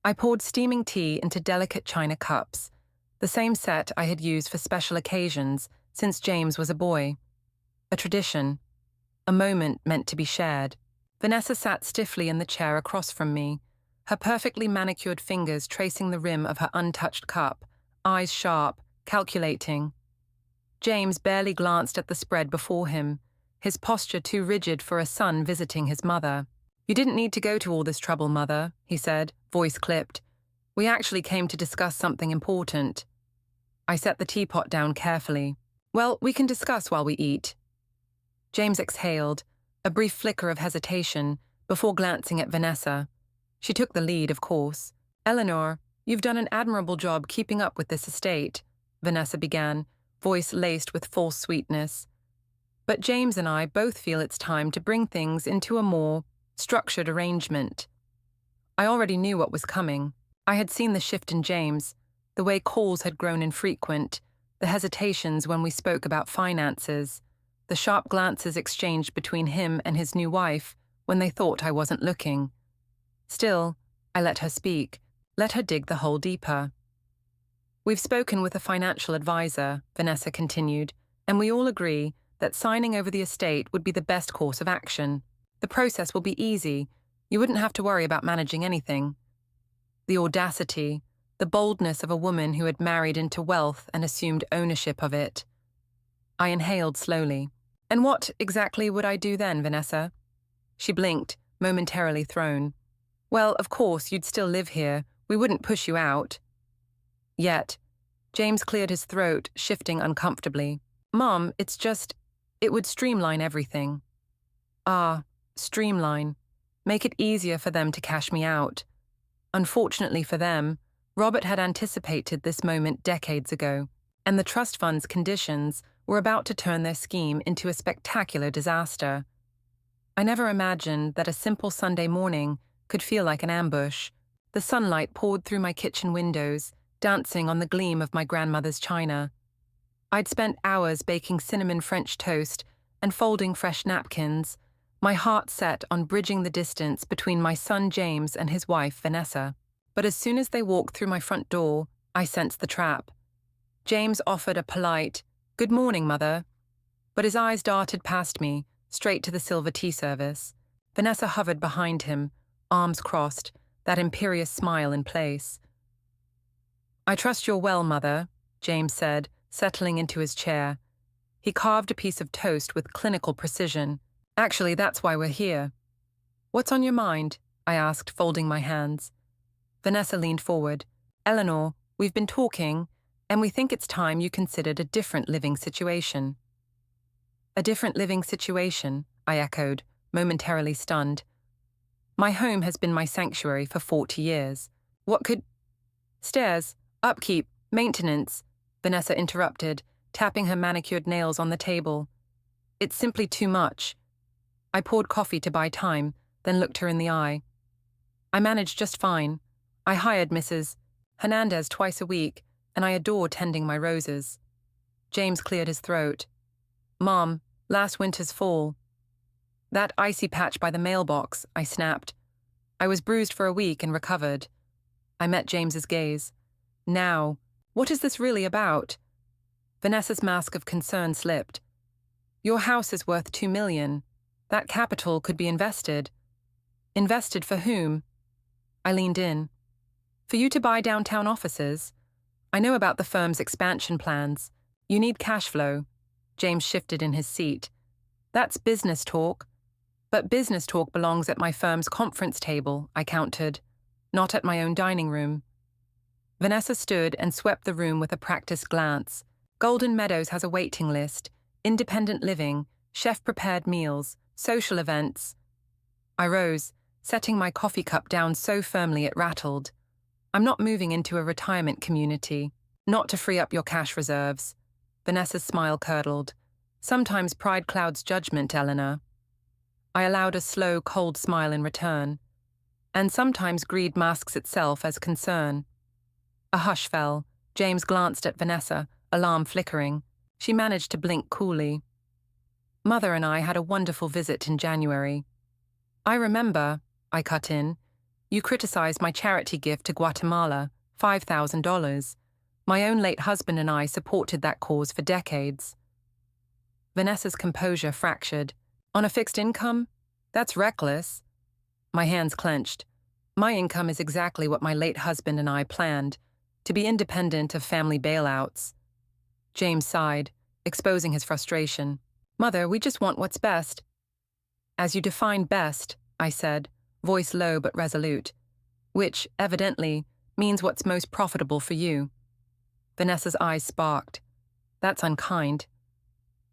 I poured steaming tea into delicate china cups, the same set I had used for special occasions since James was a boy. A tradition, a moment meant to be shared. Vanessa sat stiffly in the chair across from me, her perfectly manicured fingers tracing the rim of her untouched cup, eyes sharp, calculating. James barely glanced at the spread before him, his posture too rigid for a son visiting his mother. "You didn't need to go to all this trouble, Mother," he said, voice clipped. "We actually came to discuss something important." I set the teapot down carefully. "Well, we can discuss while we eat." James exhaled, a brief flicker of hesitation, before glancing at Vanessa. She took the lead, of course. "Eleanor, you've done an admirable job keeping up with this estate," Vanessa began, voice laced with false sweetness. "But James and I both feel it's time to bring things into a more structured arrangement." I already knew what was coming. I had seen the shift in James, the way calls had grown infrequent, the hesitations when we spoke about finances, the sharp glances exchanged between him and his new wife when they thought I wasn't looking. Still, I let her speak, let her dig the hole deeper. "We've spoken with a financial advisor," Vanessa continued, "and we all agree that signing over the estate would be the best course of action. The process will be easy. You wouldn't have to worry about managing anything." The audacity, the boldness of a woman who had married into wealth and assumed ownership of it. I inhaled slowly. "And what exactly would I do then, Vanessa?" She blinked, momentarily thrown. "Well, of course, you'd still live here. We wouldn't push you out." Yet, James cleared his throat, shifting uncomfortably. "Mom, it would streamline everything." "Ah, streamline. Make it easier for them to cash me out." Unfortunately for them, Robert had anticipated this moment decades ago, and the trust fund's conditions were about to turn their scheme into a spectacular disaster. I never imagined that a simple Sunday morning could feel like an ambush. The sunlight poured through my kitchen windows, dancing on the gleam of my grandmother's china. I'd spent hours baking cinnamon French toast and folding fresh napkins, my heart set on bridging the distance between my son James and his wife Vanessa. But as soon as they walked through my front door, I sensed the trap. James offered a polite, "Good morning, Mother," but his eyes darted past me, straight to the silver tea service. Vanessa hovered behind him, arms crossed, that imperious smile in place. "I trust you're well, Mother," James said, settling into his chair. He carved a piece of toast with clinical precision. "Actually, that's why we're here." "What's on your mind?" I asked, folding my hands. Vanessa leaned forward. "Eleanor, we've been talking, and we think it's time you considered a different living situation." "A different living situation," I echoed, momentarily stunned. "My home has been my sanctuary for 40 years. What could—" "Stairs, upkeep, maintenance," Vanessa interrupted, tapping her manicured nails on the table. "It's simply too much." I poured coffee to buy time, then looked her in the eye. "I manage just fine. I hired Mrs. Hernandez twice a week, and I adore tending my roses." James cleared his throat. "Mom, last winter's fall." "That icy patch by the mailbox," I snapped. "I was bruised for a week and recovered." I met James's gaze. "Now, what is this really about?" Vanessa's mask of concern slipped. "Your house is worth $2 million. That capital could be invested." "Invested for whom?" I leaned in. "For you to buy downtown offices. I know about the firm's expansion plans. You need cash flow." James shifted in his seat. "That's business talk." "But business talk belongs at my firm's conference table," I countered, "not at my own dining room." Vanessa stood and swept the room with a practiced glance. Golden Meadows has a waiting list, independent living, chef-prepared meals, social events. I rose, setting my coffee cup down so firmly it rattled. "I'm not moving into a retirement community, not to free up your cash reserves." Vanessa's smile curdled. "Sometimes pride clouds judgment, Eleanor." I allowed a slow, cold smile in return. "And sometimes greed masks itself as concern." A hush fell. James glanced at Vanessa, alarm flickering. She managed to blink coolly. "Mother and I had a wonderful visit in January." "I remember," I cut in. You criticized my charity gift to Guatemala, $5,000. My own late husband and I supported that cause for decades. Vanessa's composure fractured. On a fixed income? That's reckless. My hands clenched. My income is exactly what my late husband and I planned, to be independent of family bailouts. James sighed, exposing his frustration. Mother, we just want what's best. As you define best, I said, voice low but resolute, which, evidently, means what's most profitable for you. Vanessa's eyes sparked. That's unkind.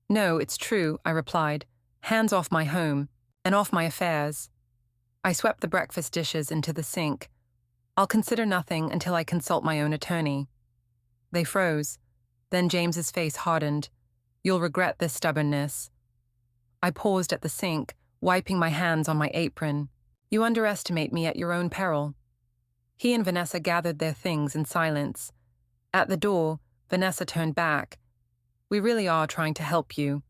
No, it's true, I replied. Hands off my home, and off my affairs. I swept the breakfast dishes into the sink. I'll consider nothing until I consult my own attorney. They froze. Then James's face hardened. You'll regret this stubbornness. I paused at the sink, wiping my hands on my apron. You underestimate me at your own peril. He and Vanessa gathered their things in silence. At the door, Vanessa turned back. We really are trying to help you.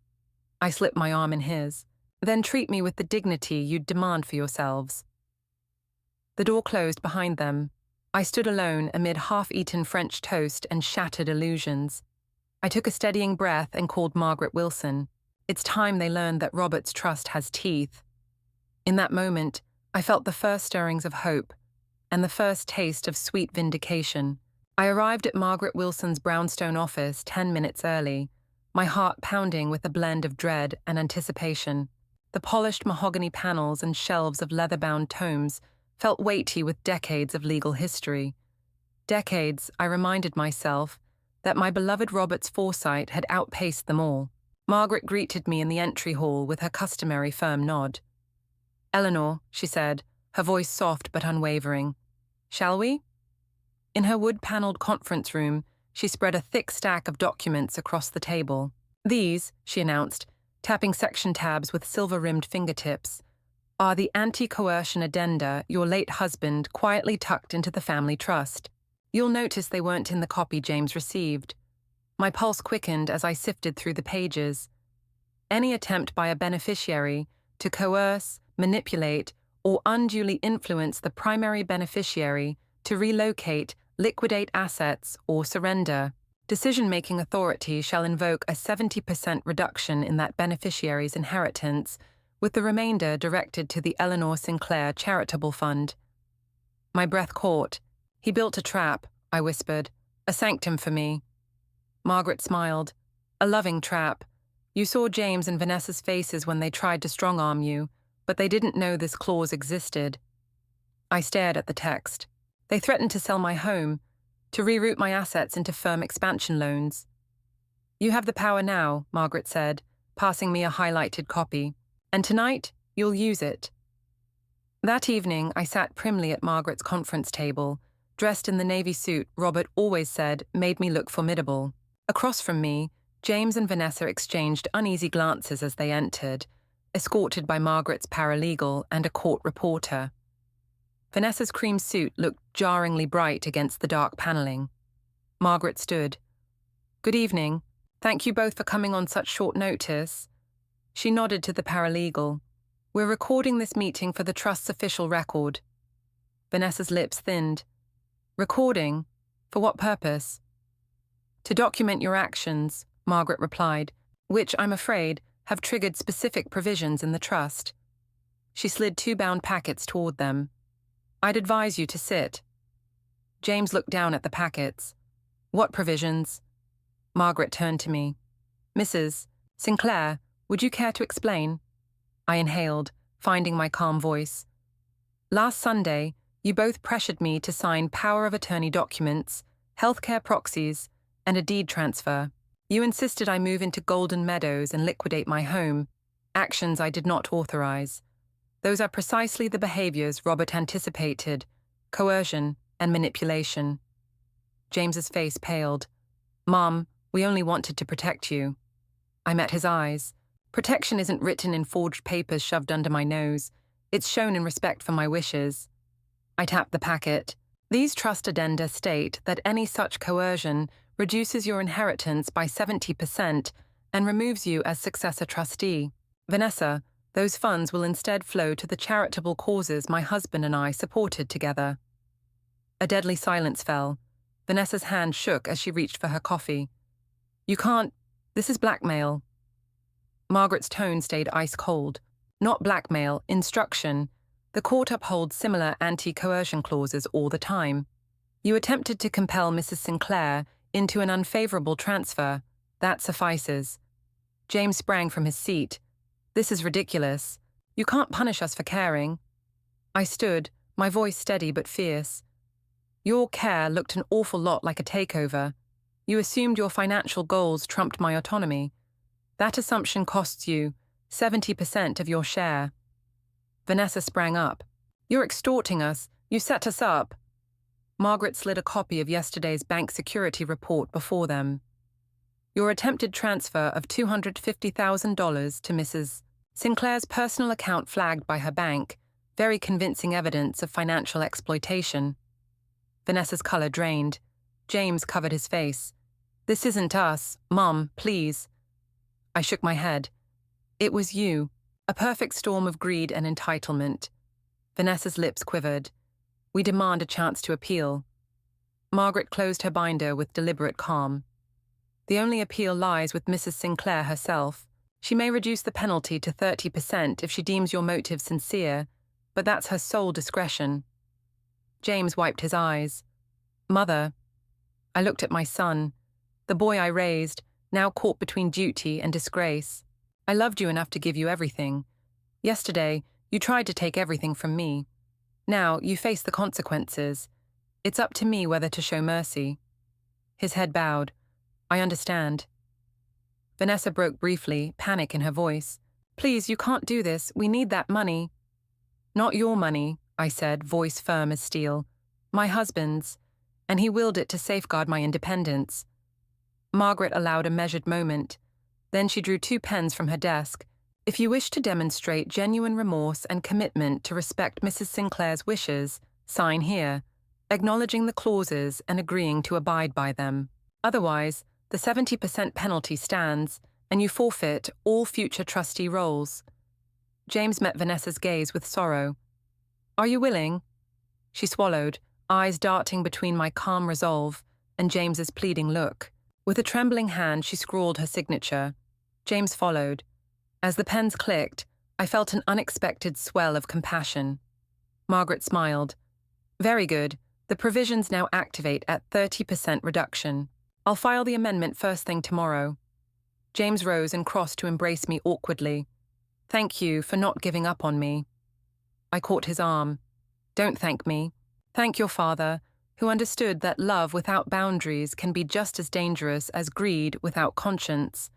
I slipped my arm in his. Then treat me with the dignity you'd demand for yourselves. The door closed behind them. I stood alone amid half-eaten French toast and shattered illusions. I took a steadying breath and called Margaret Wilson. It's time they learned that Robert's trust has teeth. In that moment, I felt the first stirrings of hope and the first taste of sweet vindication. I arrived at Margaret Wilson's brownstone office 10 minutes early, my heart pounding with a blend of dread and anticipation. The polished mahogany panels and shelves of leather-bound tomes felt weighty with decades of legal history. Decades, I reminded myself, that my beloved Robert's foresight had outpaced them all. Margaret greeted me in the entry hall with her customary firm nod. Eleanor, she said, her voice soft but unwavering. Shall we? In her wood-paneled conference room, she spread a thick stack of documents across the table. These, she announced, tapping section tabs with silver-rimmed fingertips, are the anti-coercion addenda your late husband quietly tucked into the family trust. You'll notice they weren't in the copy James received. My pulse quickened as I sifted through the pages. Any attempt by a beneficiary to coerce, manipulate, or unduly influence the primary beneficiary to relocate, liquidate assets, or surrender. Decision-making authority shall invoke a 70% reduction in that beneficiary's inheritance, with the remainder directed to the Eleanor Sinclair Charitable Fund. My breath caught. He built a trap, I whispered, a sanctum for me. Margaret smiled. A loving trap. You saw James and Vanessa's faces when they tried to strong-arm you, but they didn't know this clause existed. I stared at the text. They threatened to sell my home, to reroute my assets into firm expansion loans. You have the power now, Margaret said, passing me a highlighted copy. And tonight, you'll use it. That evening, I sat primly at Margaret's conference table, dressed in the navy suit Robert always said made me look formidable. Across from me, James and Vanessa exchanged uneasy glances as they entered, escorted by Margaret's paralegal and a court reporter. Vanessa's cream suit looked jarringly bright against the dark paneling. Margaret stood. Good evening. Thank you both for coming on such short notice. She nodded to the paralegal. We're recording this meeting for the trust's official record. Vanessa's lips thinned. Recording? For what purpose? To document your actions, Margaret replied, which, I'm afraid, have triggered specific provisions in the trust. She slid 2 bound packets toward them. I'd advise you to sit. James looked down at the packets. What provisions? Margaret turned to me. Mrs. Sinclair, would you care to explain? I inhaled, finding my calm voice. Last Sunday, you both pressured me to sign power of attorney documents, healthcare proxies, and a deed transfer. You insisted I move into Golden Meadows and liquidate my home, actions I did not authorize. Those are precisely the behaviors Robert anticipated, coercion and manipulation. James's face paled. Mom, we only wanted to protect you. I met his eyes. Protection isn't written in forged papers shoved under my nose. It's shown in respect for my wishes. I tapped the packet. These trust addenda state that any such coercion reduces your inheritance by 70% and removes you as successor trustee. Vanessa, Those funds will instead flow to the charitable causes my husband and I supported together. A deadly silence fell. Vanessa's hand shook as she reached for her coffee. You can't. This is blackmail. Margaret's tone stayed ice cold. Not blackmail, instruction. The court upholds similar anti-coercion clauses all the time. You attempted to compel Mrs. Sinclair into an unfavorable transfer. That suffices. James sprang from his seat. This is ridiculous. You can't punish us for caring. I stood, my voice steady but fierce. Your care looked an awful lot like a takeover. You assumed your financial goals trumped my autonomy. That assumption costs you 70% of your share. Vanessa sprang up. You're extorting us. You set us up. Margaret slid a copy of yesterday's bank security report before them. Your attempted transfer of $250,000 to Mrs. Sinclair's personal account flagged by her bank, very convincing evidence of financial exploitation. Vanessa's color drained. James covered his face. This isn't us. Mom, please. I shook my head. It was you. A perfect storm of greed and entitlement. Vanessa's lips quivered. We demand a chance to appeal. Margaret closed her binder with deliberate calm. The only appeal lies with Mrs. Sinclair herself. She may reduce the penalty to 30% if she deems your motive sincere, but that's her sole discretion. James wiped his eyes. Mother. I looked at my son, the boy I raised, now caught between duty and disgrace. I loved you enough to give you everything. Yesterday, you tried to take everything from me. Now, you face the consequences. It's up to me whether to show mercy. His head bowed. I understand. Vanessa broke briefly, panic in her voice. Please, you can't do this. We need that money. Not your money, I said, voice firm as steel. My husband's, and he willed it to safeguard my independence. Margaret allowed a measured moment. Then she drew 2 pens from her desk. If you wish to demonstrate genuine remorse and commitment to respect Mrs. Sinclair's wishes, sign here, acknowledging the clauses and agreeing to abide by them. Otherwise, the 70% penalty stands, and you forfeit all future trustee roles. James met Vanessa's gaze with sorrow. Are you willing? She swallowed, eyes darting between my calm resolve and James's pleading look. With a trembling hand, she scrawled her signature. James followed. As the pens clicked, I felt an unexpected swell of compassion. Margaret smiled. Very good. The provisions now activate at 30% reduction. I'll file the amendment first thing tomorrow. James rose and crossed to embrace me awkwardly. Thank you for not giving up on me. I caught his arm. Don't thank me. Thank your father, who understood that love without boundaries can be just as dangerous as greed without conscience.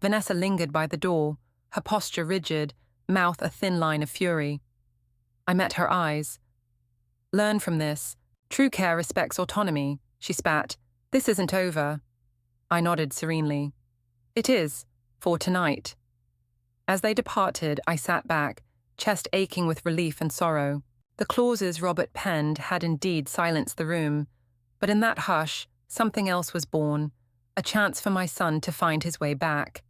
Vanessa lingered by the door, her posture rigid, mouth a thin line of fury. I met her eyes. Learn from this. True care respects autonomy, she spat. This isn't over. I nodded serenely. It is, for tonight. As they departed, I sat back, chest aching with relief and sorrow. The clauses Robert penned had indeed silenced the room, but in that hush, something else was born, a chance for my son to find his way back.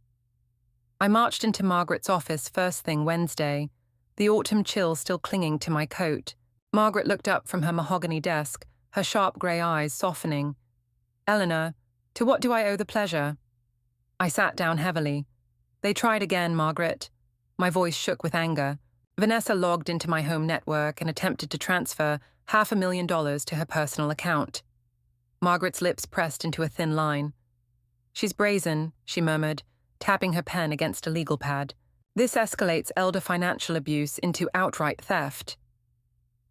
I marched into Margaret's office first thing Wednesday, the autumn chill still clinging to my coat. Margaret looked up from her mahogany desk, her sharp grey eyes softening. Eleanor, to what do I owe the pleasure? I sat down heavily. They tried again, Margaret. My voice shook with anger. Vanessa logged into my home network and attempted to transfer $500,000 to her personal account. Margaret's lips pressed into a thin line. She's brazen, she murmured, tapping her pen against a legal pad. This escalates elder financial abuse into outright theft.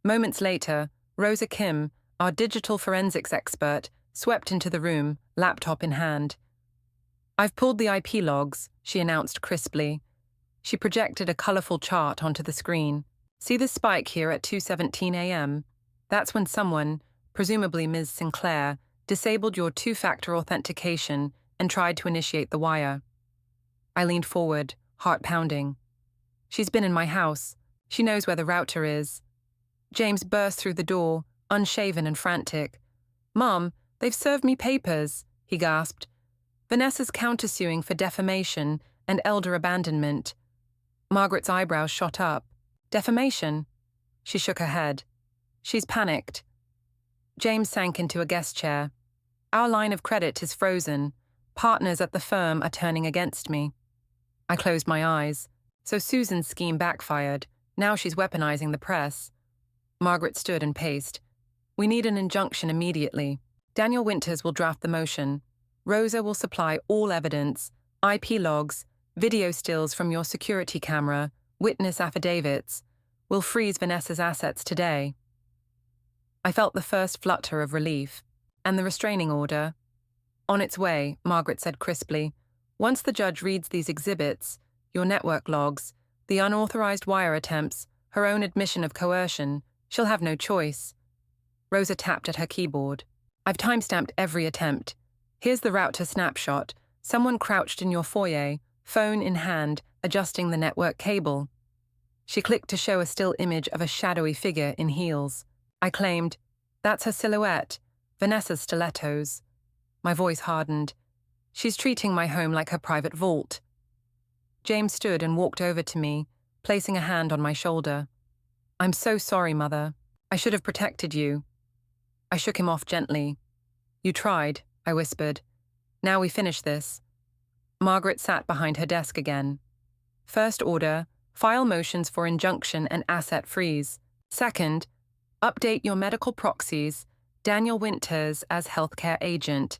Moments later, Rosa Kim, our digital forensics expert, swept into the room, laptop in hand. I've pulled the IP logs, she announced crisply. She projected a colourful chart onto the screen. See the spike here at 2:17 a.m.? That's when someone, presumably Ms. Sinclair, disabled your 2-factor authentication and tried to initiate the wire. I leaned forward, heart pounding. She's been in my house. She knows where the router is. James burst through the door, unshaven and frantic. Mom, they've served me papers, he gasped. Vanessa's countersuing for defamation and elder abandonment. Margaret's eyebrows shot up. Defamation? She shook her head. She's panicked. James sank into a guest chair. Our line of credit is frozen. Partners at the firm are turning against me. I closed my eyes. So Susan's scheme backfired. Now she's weaponizing the press. Margaret stood and paced. We need an injunction immediately. Daniel Winters will draft the motion. Rosa will supply all evidence, IP logs, video stills from your security camera, witness affidavits. We'll freeze Vanessa's assets today. I felt the first flutter of relief. And the restraining order? On its way, Margaret said crisply. Once the judge reads these exhibits, your network logs, the unauthorized wire attempts, her own admission of coercion, she'll have no choice. Rosa tapped at her keyboard. I've timestamped every attempt. Here's the router snapshot. Someone crouched in your foyer, phone in hand, adjusting the network cable. She clicked to show a still image of a shadowy figure in heels. I claimed, that's her silhouette, Vanessa's stilettos. My voice hardened. She's treating my home like her private vault. James stood and walked over to me, placing a hand on my shoulder. I'm so sorry, Mother. I should have protected you. I shook him off gently. You tried, I whispered. Now we finish this. Margaret sat behind her desk again. First order, file motions for injunction and asset freeze. Second, update your medical proxies, Daniel Winters as healthcare agent.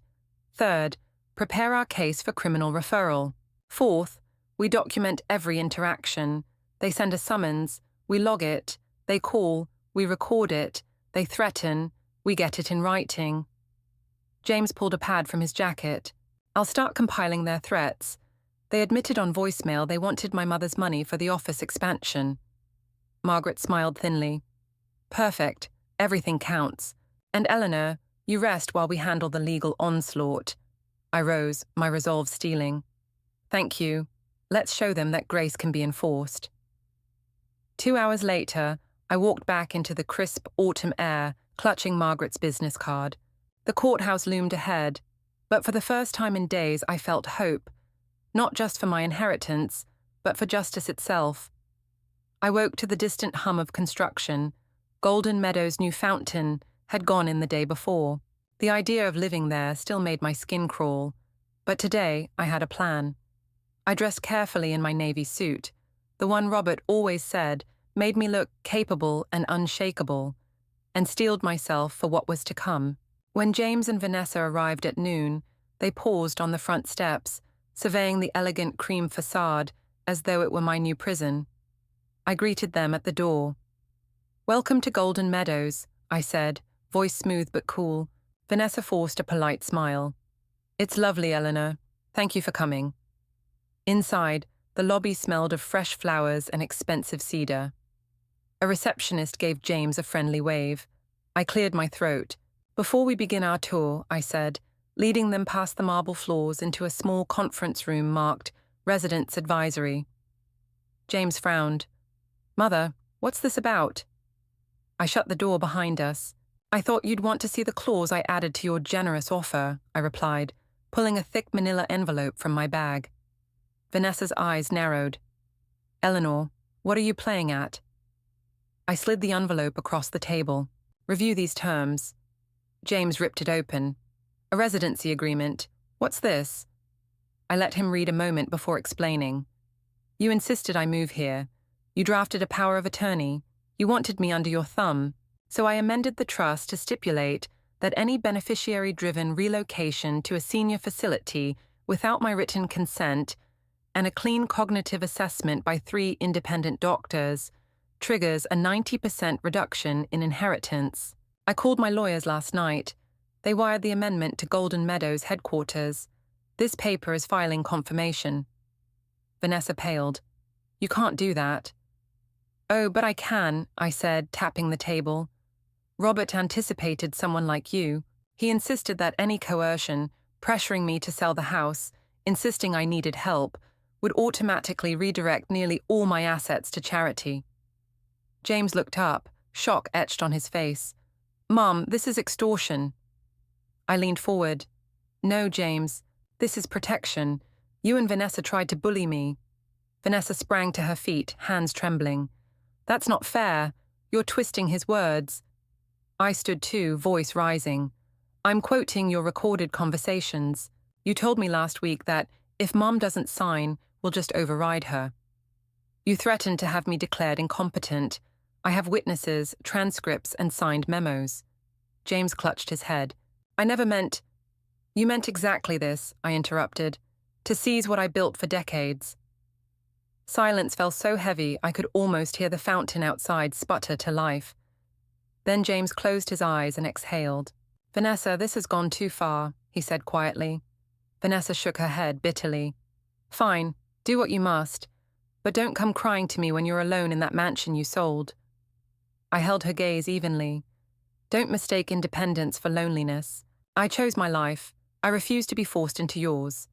Third, prepare our case for criminal referral. Fourth, we document every interaction. They send a summons, we log it. They call, we record it. They threaten, we get it in writing. James pulled a pad from his jacket. I'll start compiling their threats. They admitted on voicemail they wanted my mother's money for the office expansion. Margaret smiled thinly. Perfect. Everything counts. And Eleanor, you rest while we handle the legal onslaught. I rose, my resolve steeling. Thank you. Let's show them that grace can be enforced. 2 hours later, I walked back into the crisp autumn air, clutching Margaret's business card. The courthouse loomed ahead, but for the first time in days I felt hope, not just for my inheritance, but for justice itself. I woke to the distant hum of construction. Golden Meadows' new fountain had gone in the day before. The idea of living there still made my skin crawl, but today I had a plan. I dressed carefully in my navy suit, the one Robert always said made me look capable and unshakable, and steeled myself for what was to come. When James and Vanessa arrived at noon, they paused on the front steps, surveying the elegant cream facade as though it were my new prison. I greeted them at the door. Welcome to Golden Meadows, I said, voice smooth but cool. Vanessa forced a polite smile. It's lovely, Eleanor. Thank you for coming. Inside, the lobby smelled of fresh flowers and expensive cedar. A receptionist gave James a friendly wave. I cleared my throat. Before we begin our tour, I said, leading them past the marble floors into a small conference room marked Residents Advisory. James frowned. Mother, what's this about? I shut the door behind us. I thought you'd want to see the clause I added to your generous offer, I replied, pulling a thick manila envelope from my bag. Vanessa's eyes narrowed. Eleanor, what are you playing at? I slid the envelope across the table. Review these terms. James ripped it open. A residency agreement. What's this? I let him read a moment before explaining. You insisted I move here. You drafted a power of attorney. You wanted me under your thumb. So I amended the trust to stipulate that any beneficiary-driven relocation to a senior facility without my written consent and a clean cognitive assessment by 3 independent doctors triggers a 90% reduction in inheritance. I called my lawyers last night. They wired the amendment to Golden Meadows headquarters. This paper is filing confirmation. Vanessa paled. You can't do that. Oh, but I can, I said, tapping the table. Robert anticipated someone like you. He insisted that any coercion, pressuring me to sell the house, insisting I needed help, would automatically redirect nearly all my assets to charity. James looked up, shock etched on his face. Mom, this is extortion. I leaned forward. No, James, this is protection. You and Vanessa tried to bully me. Vanessa sprang to her feet, hands trembling. That's not fair. You're twisting his words. I stood too, voice rising. I'm quoting your recorded conversations. You told me last week that if Mom doesn't sign, we'll just override her. You threatened to have me declared incompetent. I have witnesses, transcripts, and signed memos. James clutched his head. I never meant... You meant exactly this, I interrupted. To seize what I built for decades. Silence fell so heavy I could almost hear the fountain outside sputter to life. Then James closed his eyes and exhaled. Vanessa, this has gone too far, he said quietly. Vanessa shook her head bitterly. Fine, do what you must, but don't come crying to me when you're alone in that mansion you sold. I held her gaze evenly. Don't mistake independence for loneliness. I chose my life. I refuse to be forced into yours.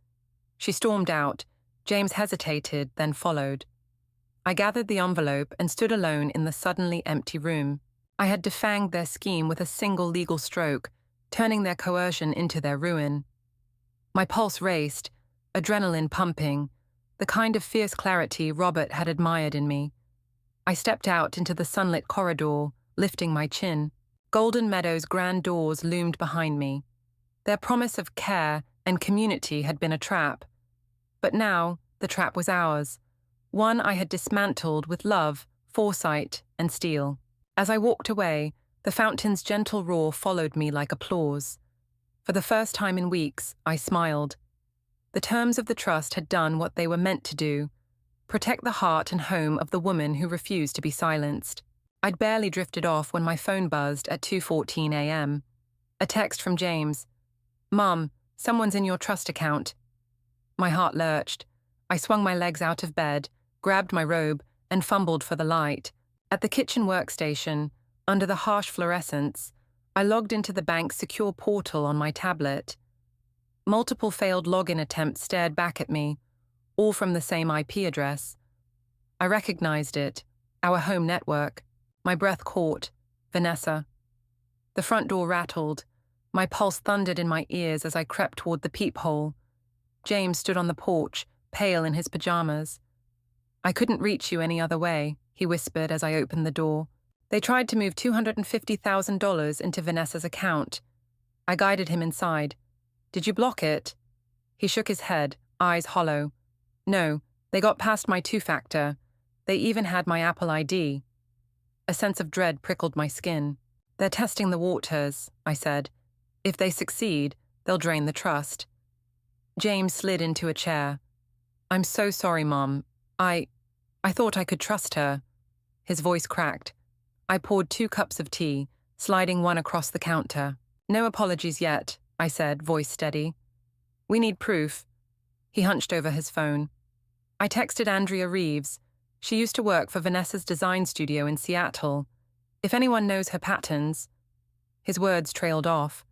She stormed out. James hesitated, then followed. I gathered the envelope and stood alone in the suddenly empty room. I had defanged their scheme with a single legal stroke, turning their coercion into their ruin. My pulse raced, adrenaline pumping, the kind of fierce clarity Robert had admired in me. I stepped out into the sunlit corridor, lifting my chin. Golden Meadows' grand doors loomed behind me. Their promise of care and community had been a trap. But now, the trap was ours, one I had dismantled with love, foresight, and steel. As I walked away, the fountain's gentle roar followed me like applause. For the first time in weeks, I smiled. The terms of the trust had done what they were meant to do, protect the heart and home of the woman who refused to be silenced. I'd barely drifted off when my phone buzzed at 2:14 a.m. A text from James. Mum, someone's in your trust account. My heart lurched. I swung my legs out of bed, grabbed my robe, and fumbled for the light. At the kitchen workstation, under the harsh fluorescence, I logged into the bank's secure portal on my tablet. Multiple failed login attempts stared back at me, all from the same IP address. I recognized it, our home network. My breath caught. Vanessa. The front door rattled. My pulse thundered in my ears as I crept toward the peephole. James stood on the porch, pale in his pajamas. I couldn't reach you any other way, he whispered as I opened the door. They tried to move $250,000 into Vanessa's account. I guided him inside. Did you block it? He shook his head, eyes hollow. No, they got past my two-factor. They even had my Apple ID. A sense of dread prickled my skin. They're testing the waters, I said. If they succeed, they'll drain the trust. James slid into a chair. I'm so sorry, Mom. I thought I could trust her. His voice cracked. I poured 2 cups of tea, sliding one across the counter. No apologies yet, I said, voice steady. We need proof. He hunched over his phone. I texted Andrea Reeves. She used to work for Vanessa's design studio in Seattle. If anyone knows her patterns... His words trailed off.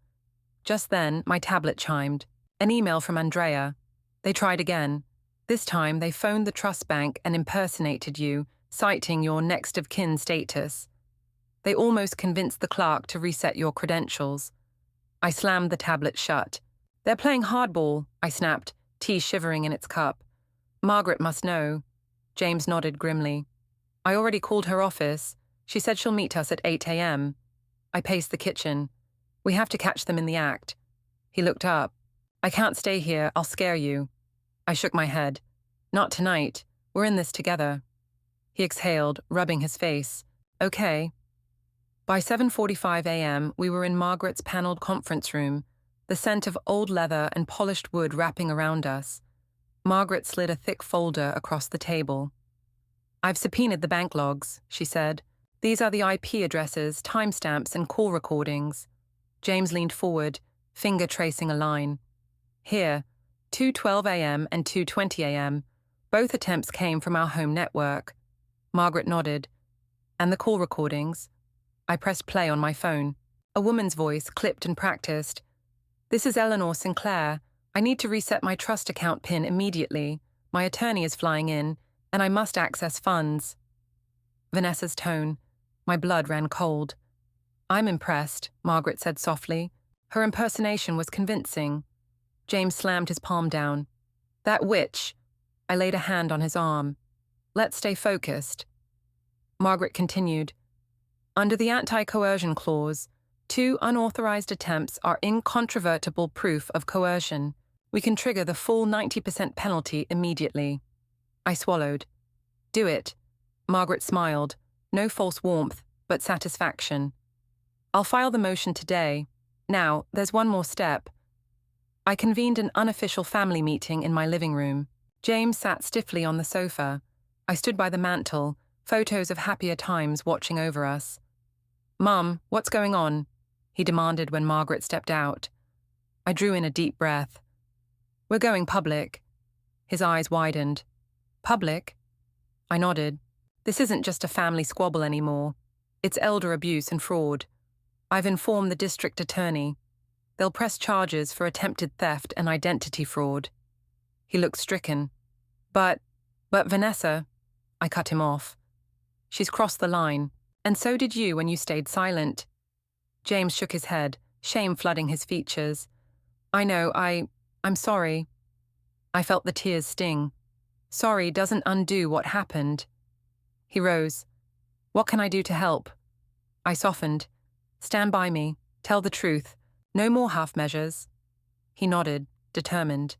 Just then, my tablet chimed. An email from Andrea. They tried again. This time, they phoned the trust bank and impersonated you, citing your next-of-kin status. They almost convinced the clerk to reset your credentials. I slammed the tablet shut. They're playing hardball, I snapped, tea shivering in its cup. Margaret must know. James nodded grimly. I already called her office. She said she'll meet us at 8 a.m. I paced the kitchen. We have to catch them in the act. He looked up. I can't stay here. I'll scare you. I shook my head. Not tonight. We're in this together. He exhaled, rubbing his face. Okay. By 7:45 a.m., we were in Margaret's paneled conference room, the scent of old leather and polished wood wrapping around us. Margaret slid a thick folder across the table. I've subpoenaed the bank logs, she said. These are the IP addresses, timestamps, and call recordings. James leaned forward, finger tracing a line. Here, 2:12 a.m. and 2:20 a.m. Both attempts came from our home network. Margaret nodded. And the call recordings? I pressed play on my phone. A woman's voice, clipped and practiced. This is Eleanor Sinclair. I need to reset my trust account PIN immediately. My attorney is flying in, and I must access funds. Vanessa's tone. My blood ran cold. I'm impressed, Margaret said softly. Her impersonation was convincing. James slammed his palm down. That witch. I laid a hand on his arm. Let's stay focused. Margaret continued. Under the anti-coercion clause, 2 unauthorized attempts are incontrovertible proof of coercion. We can trigger the full 90% penalty immediately. I swallowed. Do it. Margaret smiled. No false warmth, but satisfaction. I'll file the motion today. Now, there's one more step. I convened an unofficial family meeting in my living room. James sat stiffly on the sofa. I stood by the mantel, photos of happier times watching over us. "Mum, what's going on?" he demanded when Margaret stepped out. I drew in a deep breath. "We're going public." His eyes widened. "Public?" I nodded. "This isn't just a family squabble anymore. It's elder abuse and fraud. I've informed the district attorney. They'll press charges for attempted theft and identity fraud." He looked stricken. But Vanessa," I cut him off. "She's crossed the line, and so did you when you stayed silent." James shook his head, shame flooding his features. "I know, I'm sorry." I felt the tears sting. Sorry doesn't undo what happened. He rose. "What can I do to help?" I softened. "Stand by me. Tell the truth. No more half measures." He nodded, determined.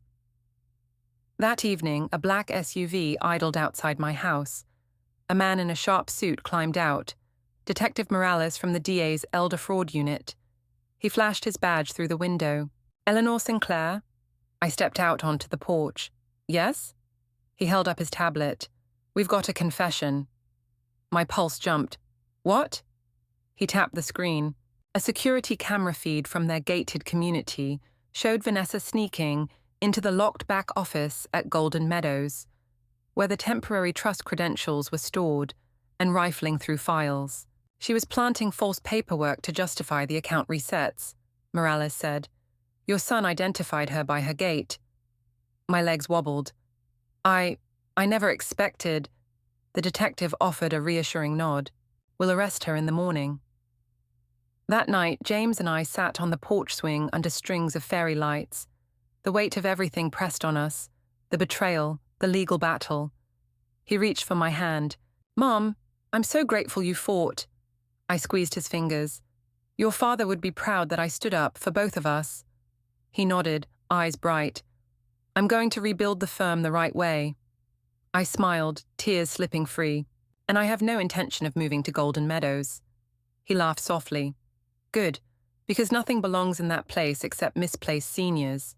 That evening, a black SUV idled outside my house. A man in a sharp suit climbed out. Detective Morales from the DA's Elder Fraud Unit. He flashed his badge through the window. "Eleanor Sinclair?" I stepped out onto the porch. "Yes?" He held up his tablet. "We've got a confession." My pulse jumped. "What?" He tapped the screen. A security camera feed from their gated community showed Vanessa sneaking into the locked back office at Golden Meadows, where the temporary trust credentials were stored, and rifling through files. "She was planting false paperwork to justify the account resets," Morales said. "Your son identified her by her gait." My legs wobbled. I never expected." The detective offered a reassuring nod. "We'll arrest her in the morning." That night, James and I sat on the porch swing under strings of fairy lights. The weight of everything pressed on us. The betrayal, the legal battle. He reached for my hand. "Mom, I'm so grateful you fought." I squeezed his fingers. "Your father would be proud that I stood up for both of us." He nodded, eyes bright. "I'm going to rebuild the firm the right way." I smiled, tears slipping free. "And I have no intention of moving to Golden Meadows." He laughed softly. "Good, because nothing belongs in that place except misplaced seniors."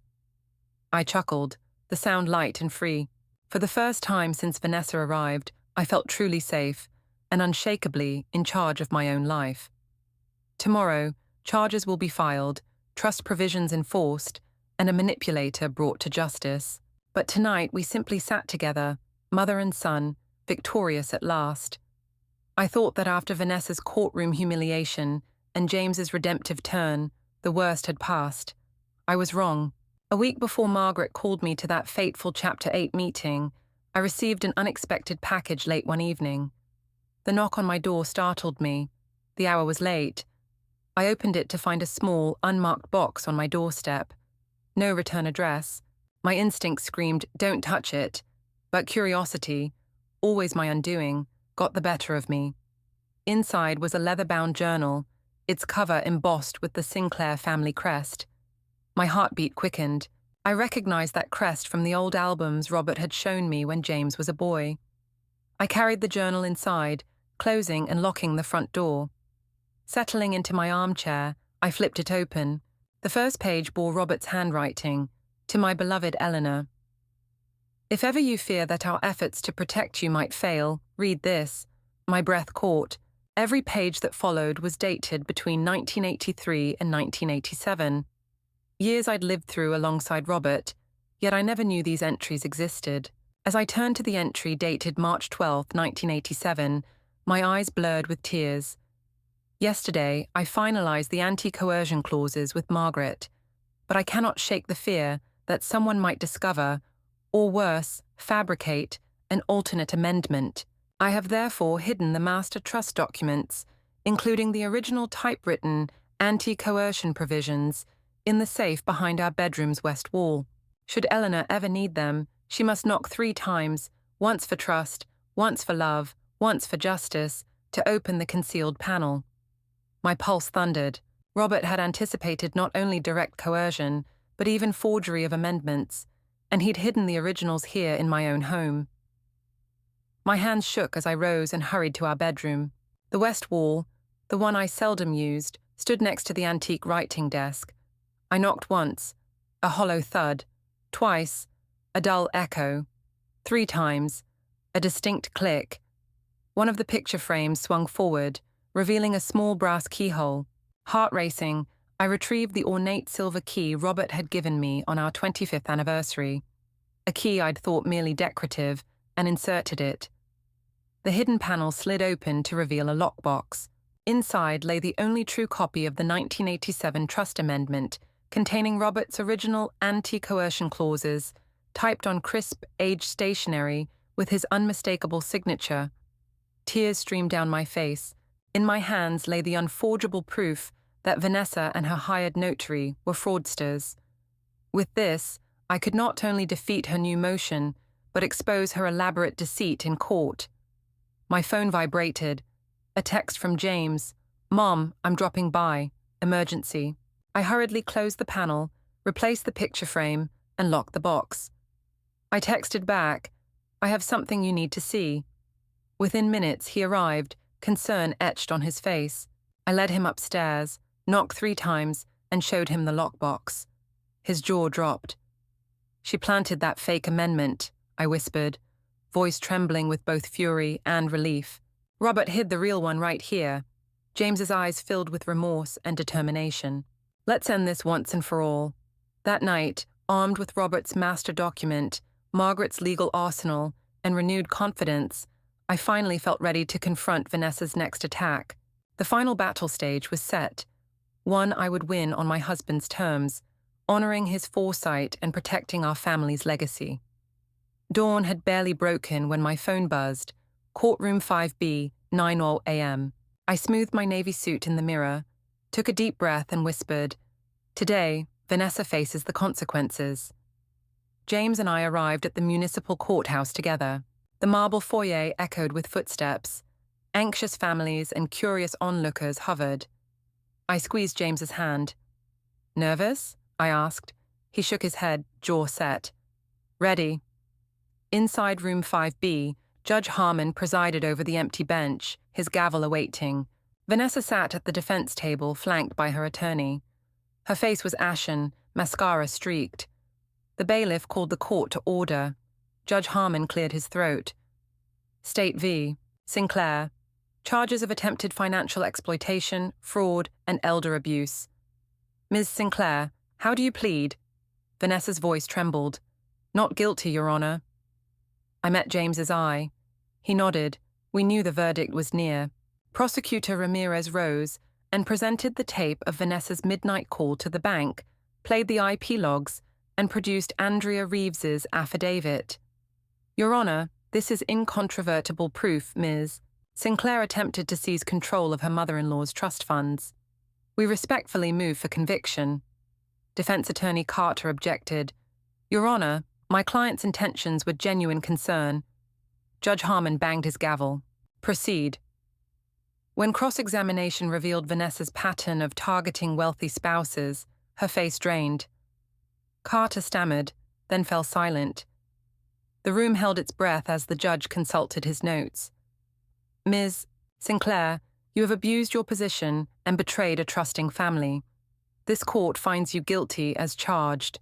I chuckled, the sound light and free. For the first time since Vanessa arrived, I felt truly safe and unshakably in charge of my own life. Tomorrow, charges will be filed, trust provisions enforced, and a manipulator brought to justice. But tonight we simply sat together, mother and son, victorious at last. I thought that after Vanessa's courtroom humiliation and James's redemptive turn, the worst had passed. I was wrong. A week before Margaret called me to that fateful Chapter 8 meeting, I received an unexpected package late one evening. The knock on my door startled me. The hour was late. I opened it to find a small, unmarked box on my doorstep. No return address. My instinct screamed, "Don't touch it." But curiosity, always my undoing, got the better of me. Inside was a leather-bound journal, its cover embossed with the Sinclair family crest. My heartbeat quickened. I recognized that crest from the old albums Robert had shown me when James was a boy. I carried the journal inside, closing and locking the front door. Settling into my armchair, I flipped it open. The first page bore Robert's handwriting, "To my beloved Eleanor. If ever you fear that our efforts to protect you might fail, read this." My breath caught. Every page that followed was dated between 1983 and 1987. Years I'd lived through alongside Robert, yet I never knew these entries existed. As I turned to the entry dated March 12, 1987, my eyes blurred with tears. Yesterday, I finalized the anti-coercion clauses with Margaret, but I cannot shake the fear that someone might discover, or worse, fabricate, an alternate amendment. I have therefore hidden the master trust documents, including the original typewritten anti-coercion provisions, in the safe behind our bedroom's west wall. Should Eleanor ever need them, she must knock 3 times, once for trust, once for love, once for justice, to open the concealed panel. My pulse thundered. Robert had anticipated not only direct coercion, but even forgery of amendments, and he'd hidden the originals here in my own home. My hands shook as I rose and hurried to our bedroom. The west wall, the one I seldom used, stood next to the antique writing desk. I knocked once, a hollow thud, twice, a dull echo, 3 times, a distinct click. One of the picture frames swung forward, revealing a small brass keyhole. Heart racing, I retrieved the ornate silver key Robert had given me on our 25th anniversary, a key I'd thought merely decorative, and inserted it. The hidden panel slid open to reveal a lockbox. Inside lay the only true copy of the 1987 Trust Amendment, containing Robert's original anti-coercion clauses, typed on crisp, aged stationery with his unmistakable signature. Tears streamed down my face. In my hands lay the unforgeable proof that Vanessa and her hired notary were fraudsters. With this, I could not only defeat her new motion, but expose her elaborate deceit in court. My phone vibrated. A text from James. "Mom, I'm dropping by. Emergency." I hurriedly closed the panel, replaced the picture frame, and locked the box. I texted back, "I have something you need to see." Within minutes, he arrived, concern etched on his face. I led him upstairs, knocked 3 times, and showed him the lockbox. His jaw dropped. "She planted that fake amendment," I whispered, voice trembling with both fury and relief. "Robert hid the real one right here." James's eyes filled with remorse and determination. "Let's end this once and for all." That night, armed with Robert's master document, Margaret's legal arsenal, and renewed confidence, I finally felt ready to confront Vanessa's next attack. The final battle stage was set, one I would win on my husband's terms, honoring his foresight and protecting our family's legacy. Dawn had barely broken when my phone buzzed. Courtroom 5B, 9:00 a.m. I smoothed my navy suit in the mirror, took a deep breath and whispered, "Today, Vanessa faces the consequences." James and I arrived at the municipal courthouse together. The marble foyer echoed with footsteps. Anxious families and curious onlookers hovered. I squeezed James's hand. "Nervous?" I asked. He shook his head, jaw set. "Ready." Inside room 5B, Judge Harmon presided over the empty bench, his gavel awaiting. Vanessa sat at the defense table, flanked by her attorney. Her face was ashen, mascara streaked. The bailiff called the court to order. Judge Harmon cleared his throat. "State v. Sinclair. Charges of attempted financial exploitation, fraud, and elder abuse. Ms. Sinclair, how do you plead?" Vanessa's voice trembled. "Not guilty, Your Honor." I met James's eye. He nodded. We knew the verdict was near. Prosecutor Ramirez rose and presented the tape of Vanessa's midnight call to the bank, played the IP logs, and produced Andrea Reeves's affidavit. "Your Honor, this is incontrovertible proof, Ms. Sinclair attempted to seize control of her mother-in-law's trust funds. We respectfully move for conviction." Defense Attorney Carter objected. "Your Honor, my client's intentions were genuine concern." Judge Harmon banged his gavel. "Proceed." When cross-examination revealed Vanessa's pattern of targeting wealthy spouses, her face drained. Carter stammered, then fell silent. The room held its breath as the judge consulted his notes. "Ms. Sinclair, you have abused your position and betrayed a trusting family. This court finds you guilty as charged."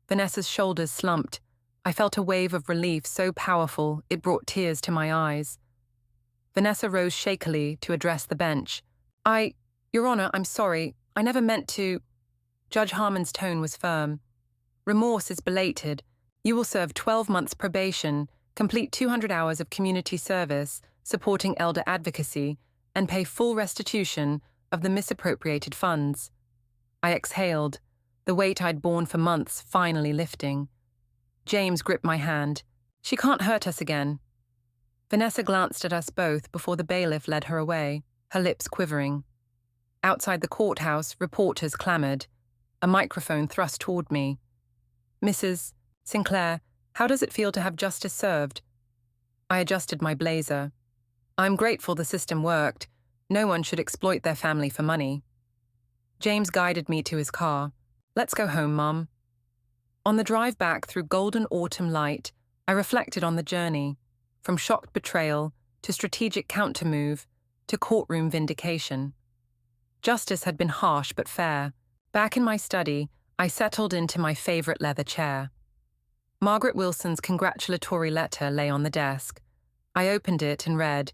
Vanessa's shoulders slumped. I felt a wave of relief so powerful it brought tears to my eyes. Vanessa rose shakily to address the bench. Your Honor, I'm sorry. I never meant to." Judge Harmon's tone was firm. "Remorse is belated. You will serve 12 months probation, complete 200 hours of community service, supporting elder advocacy, and pay full restitution of the misappropriated funds." I exhaled, the weight I'd borne for months finally lifting. James gripped my hand. "She can't hurt us again." Vanessa glanced at us both before the bailiff led her away, her lips quivering. Outside the courthouse, reporters clamored. A microphone thrust toward me. "Mrs. Sinclair, how does it feel to have justice served?" I adjusted my blazer. I'm grateful the system worked. No one should exploit their family for money. James guided me to his car. Let's go home, Mum. On the drive back through golden autumn light, I reflected on the journey, from shocked betrayal to strategic countermove to courtroom vindication. Justice had been harsh but fair. Back in my study, I settled into my favorite leather chair. Margaret Wilson's congratulatory letter lay on the desk. I opened it and read,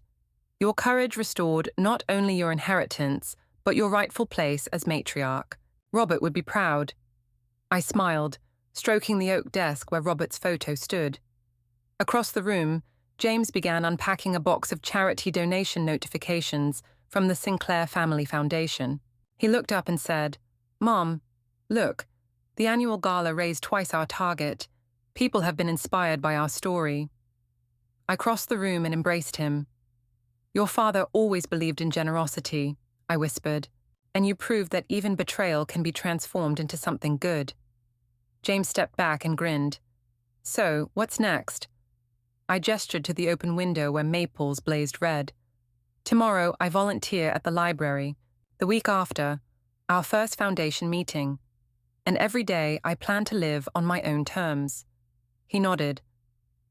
"Your courage restored not only your inheritance, but your rightful place as matriarch. Robert would be proud." I smiled, stroking the oak desk where Robert's photo stood. Across the room, James began unpacking a box of charity donation notifications from the Sinclair Family Foundation. He looked up and said, "Mom, look, the annual gala raised twice our target. People have been inspired by our story." I crossed the room and embraced him. "Your father always believed in generosity," I whispered, "and you proved that even betrayal can be transformed into something good." James stepped back and grinned. "So, what's next?" I gestured to the open window where maples blazed red. "Tomorrow, I volunteer at the library. The week after, our first foundation meeting. And every day, I plan to live on my own terms." He nodded.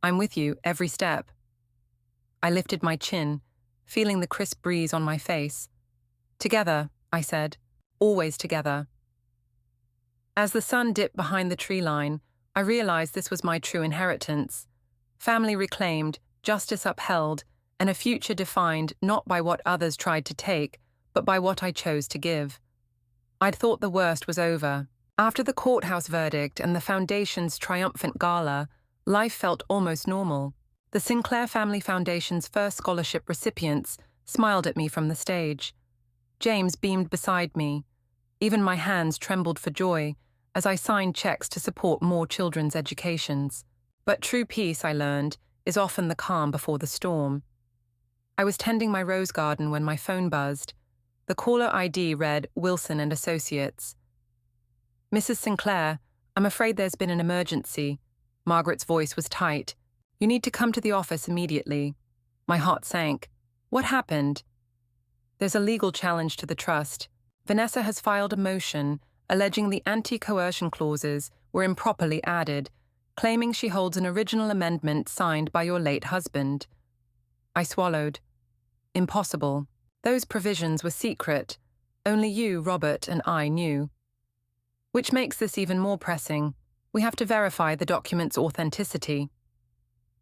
"I'm with you every step." I lifted my chin, feeling the crisp breeze on my face. "Together," I said, "always together." As the sun dipped behind the tree line, I realized this was my true inheritance. Family reclaimed, justice upheld, and a future defined not by what others tried to take, but by what I chose to give. I'd thought the worst was over. After the courthouse verdict and the Foundation's triumphant gala, life felt almost normal. The Sinclair Family Foundation's first scholarship recipients smiled at me from the stage. James beamed beside me. Even my hands trembled for joy as I signed checks to support more children's educations. But true peace, I learned, is often the calm before the storm. I was tending my rose garden when my phone buzzed. The caller ID read Wilson and Associates. "Mrs. Sinclair, I'm afraid there's been an emergency." Margaret's voice was tight. "You need to come to the office immediately." My heart sank. "What happened?" "There's a legal challenge to the trust. Vanessa has filed a motion alleging the anti-coercion clauses were improperly added, claiming she holds an original amendment signed by your late husband." I swallowed. Impossible. Those provisions were secret. Only you, Robert, and I knew. Which makes this even more pressing. We have to verify the document's authenticity.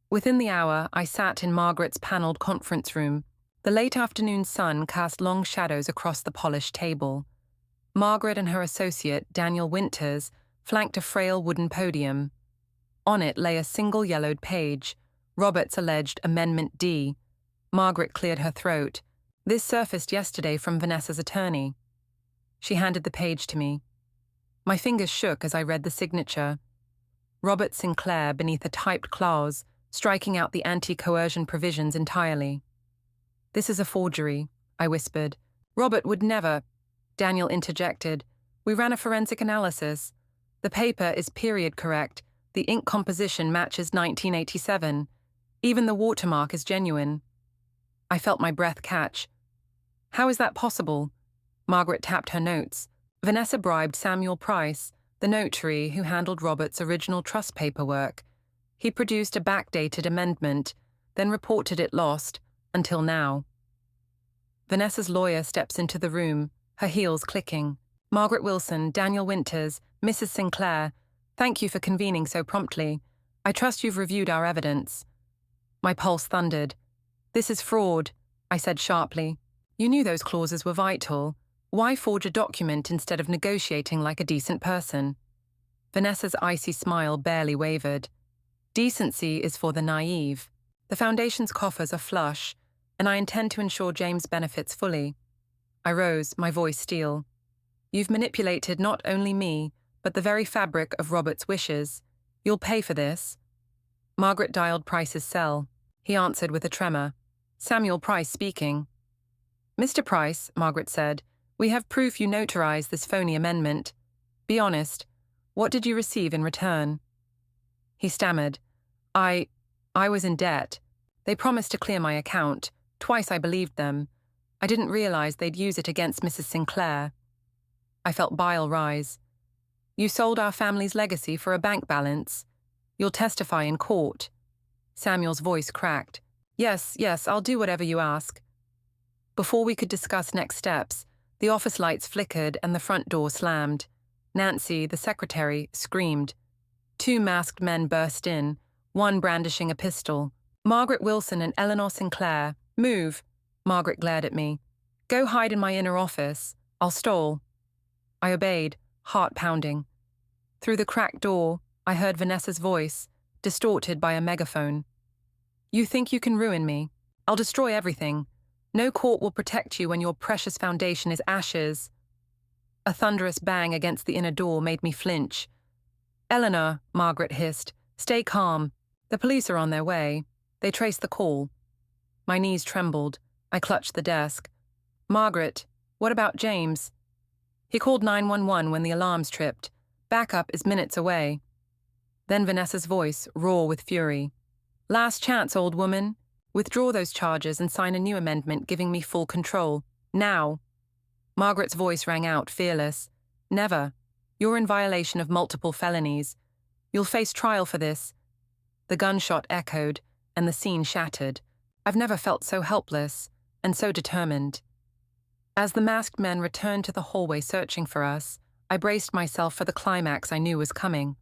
Within the hour, I sat in Margaret's panelled conference room. The late afternoon sun cast long shadows across the polished table. Margaret and her associate, Daniel Winters, flanked a frail wooden podium. On it lay a single yellowed page, Robert's alleged Amendment D. Margaret cleared her throat. "This surfaced yesterday from Vanessa's attorney." She handed the page to me. My fingers shook as I read the signature. Robert Sinclair beneath a typed clause, striking out the anti-coercion provisions entirely. "This is a forgery," I whispered. "Robert would never—" Daniel interjected. "We ran a forensic analysis. The paper is period correct. The ink composition matches 1987. Even the watermark is genuine." I felt my breath catch. "How is that possible?" Margaret tapped her notes. "Vanessa bribed Samuel Price, the notary who handled Robert's original trust paperwork. He produced a backdated amendment, then reported it lost, until now." Vanessa's lawyer steps into the room, her heels clicking. "Margaret Wilson, Daniel Winters, Mrs. Sinclair, thank you for convening so promptly. I trust you've reviewed our evidence." My pulse thundered. "This is fraud," I said sharply. "You knew those clauses were vital. Why forge a document instead of negotiating like a decent person?" Vanessa's icy smile barely wavered. "Decency is for the naive. The Foundation's coffers are flush, and I intend to ensure James benefits fully." I rose, my voice steel. "You've manipulated not only me, but the very fabric of Robert's wishes. You'll pay for this." Margaret dialed Price's cell. He answered with a tremor. "Samuel Price speaking." "Mr. Price," Margaret said, "we have proof you notarized this phony amendment. Be honest. What did you receive in return?" He stammered. I was in debt. They promised to clear my account. Twice I believed them. I didn't realize they'd use it against Mrs. Sinclair. I felt bile rise. You sold our family's legacy for a bank balance. You'll testify in court. Samuel's voice cracked. Yes, I'll do whatever you ask. Before we could discuss next steps, the office lights flickered and the front door slammed. Nancy, the secretary, screamed. 2 masked men burst in, one brandishing a pistol. Margaret Wilson and Eleanor Sinclair. Move. Margaret glared at me. Go hide in my inner office. I'll stall. I obeyed, heart pounding. Through the cracked door, I heard Vanessa's voice, distorted by a megaphone. You think you can ruin me? I'll destroy everything. No court will protect you when your precious foundation is ashes. A thunderous bang against the inner door made me flinch. Eleanor, Margaret hissed, stay calm. The police are on their way. They traced the call. My knees trembled. I clutched the desk. Margaret, what about James? He called 911 when the alarms tripped. Backup is minutes away. Then Vanessa's voice, raw with fury. Last chance, old woman. Withdraw those charges and sign a new amendment giving me full control. Now. Margaret's voice rang out, fearless. Never. You're in violation of multiple felonies. You'll face trial for this. The gunshot echoed, and the scene shattered. I've never felt so helpless, and so determined. As the masked men returned to the hallway searching for us, I braced myself for the climax I knew was coming.